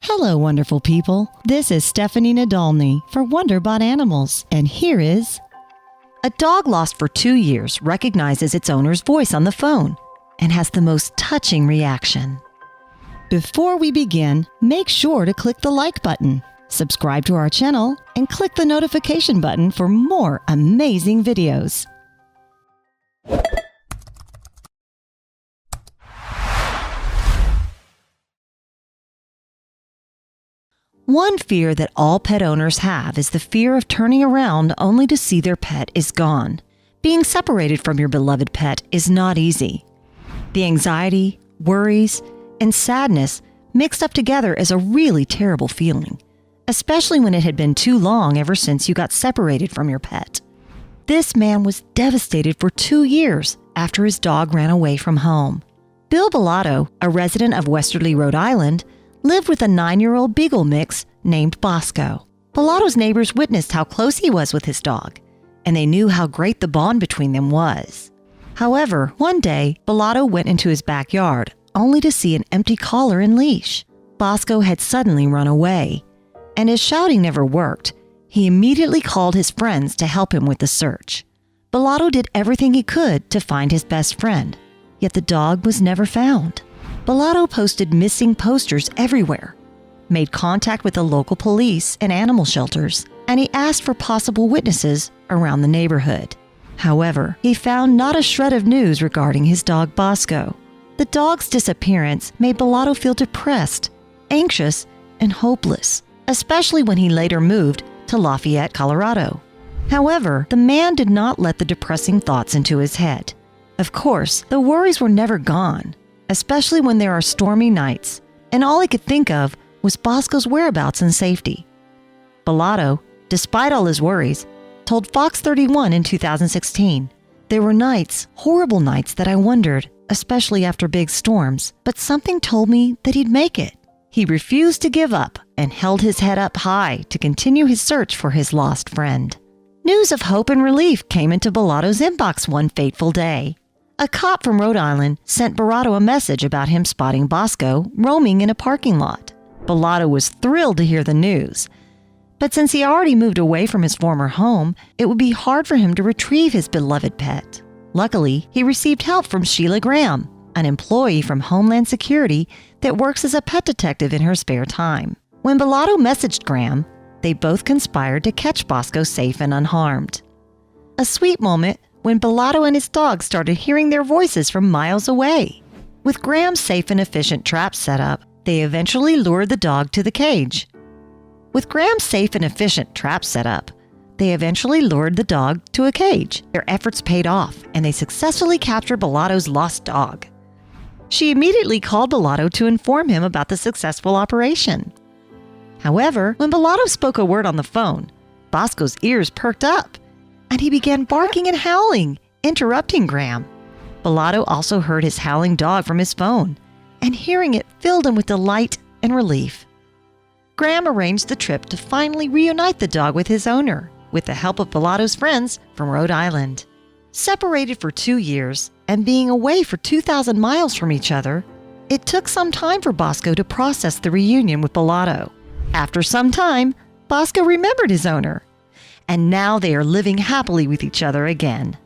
Hello, wonderful people. This is Stephanie Nadolny for Wonderbot Animals, and here is... A dog lost for 2 years recognizes its owner's voice on the phone and has the most touching reaction. Before we begin, make sure to click the like button, subscribe to our channel, and click the notification button for more amazing videos. One fear that all pet owners have is the fear of turning around only to see their pet is gone. Being separated from your beloved pet is not easy. The anxiety, worries, and sadness mixed up together is a really terrible feeling, especially when it had been too long ever since you got separated from your pet. This man was devastated for 2 years after his dog ran away from home. Bill Bellotto, a resident of Westerly, Rhode Island, lived with a 9-year-old beagle mix named Bosco. Bellotto's neighbors witnessed how close he was with his dog, and they knew how great the bond between them was. However, one day, Bellotto went into his backyard only to see an empty collar and leash. Bosco had suddenly run away, and as shouting never worked, he immediately called his friends to help him with the search. Bellotto did everything he could to find his best friend, yet the dog was never found. Bellotto posted missing posters everywhere, made contact with the local police and animal shelters, and he asked for possible witnesses around the neighborhood. However, he found not a shred of news regarding his dog Bosco. The dog's disappearance made Bellotto feel depressed, anxious, and hopeless, especially when he later moved to Lafayette, Colorado. However, the man did not let the depressing thoughts into his head. Of course, the worries were never gone, especially when there are stormy nights, and all he could think of was Bosco's whereabouts and safety. Bellotto, despite all his worries, told Fox 31 in 2016, "There were nights, horrible nights, that I wondered, especially after big storms, but something told me that he'd make it." He refused to give up and held his head up high to continue his search for his lost friend. News of hope and relief came into Bellotto's inbox one fateful day. A cop from Rhode Island sent Bellotto a message about him spotting Bosco roaming in a parking lot. Bellotto was thrilled to hear the news, but since he already moved away from his former home, it would be hard for him to retrieve his beloved pet. Luckily, he received help from Sheila Graham, an employee from Homeland Security that works as a pet detective in her spare time. When Bellotto messaged Graham, they both conspired to catch Bosco safe and unharmed. A sweet moment when Bellotto and his dog started hearing their voices from miles away. With Graham's safe and efficient trap set up, they eventually lured the dog to the cage. Their efforts paid off, and they successfully captured Bellotto's lost dog. She immediately called Bellotto to inform him about the successful operation. However, when Bellotto spoke a word on the phone, Bosco's ears perked up, and he began barking and howling, interrupting Graham. Bellotto also heard his howling dog from his phone, and hearing it filled him with delight and relief. Graham arranged the trip to finally reunite the dog with his owner, with the help of Bellotto's friends from Rhode Island. Separated for 2 years and being away for 2,000 miles from each other, it took some time for Bosco to process the reunion with Bellotto. After some time, Bosco remembered his owner, and now they are living happily with each other again.